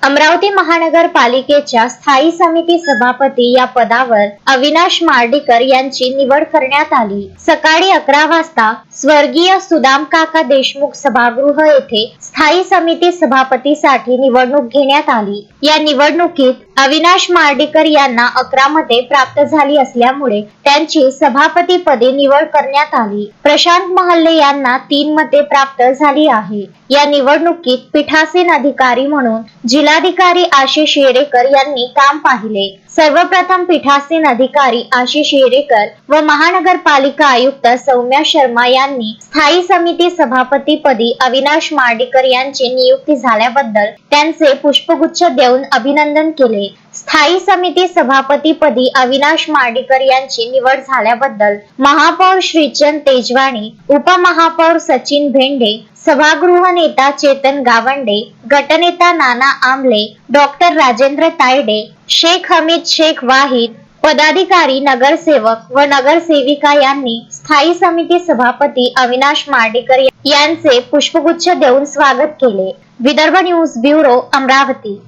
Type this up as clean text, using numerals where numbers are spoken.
अमरावती महानगरपालिकेच्या स्थायी समिती सभापती या पदावर अविनाश मार्डीकर यांची निवड करण्यात आली। सकाळी 11 वाजता स्वर्गीय सुदाम काका देशमुख सभागृह येथे स्थायी समिती सभापतीसाठी निवडणूक घेण्यात आली। या निवडणुकीत अविनाश मार्डीकर यांना 11 मते प्राप्त झाली असल्यामुळे त्यांची सभापती पदी निवड करण्यात आली। प्रशांत महल्ले यांना 3 मते प्राप्त झाली आहे। या निवडणुकीत पीठासीन अधिकारी म्हणून जिल्हाधिकारी आशिष येरेकर यांनी काम पाहिले। सर्वप्रथम पीठासीन अधिकारी आशिष येरेकर व महानगरपालिका आयुक्त सौम्या शर्मा यांनी स्थायी समिती सभापती पदी अविनाश मार्डीकर यांची नियुक्ती झाल्याबद्दल त्यांचे पुष्पगुच्छ देऊन अभिनंदन केले। स्थायी समिती सभापती पदी अविनाश मार्डीकर यांची निवड झाल्याबद्दल महापौर श्रीचंद तेजवानी, उपमहापौर सचिन भेंडे, सभागृह नेता चेतन गावंडे, गटनेता नाना आमले, डॉक्टर राजेंद्र तायडे, शेख हमीद शेख वाहिद, पदाधिकारी, नगरसेवक व नगरसेविका यांनी स्थायी समिती सभापती अविनाश मार्डीकर यांचे पुष्पगुच्छ देऊन स्वागत केले। Vidarbha news bureau, Amravati.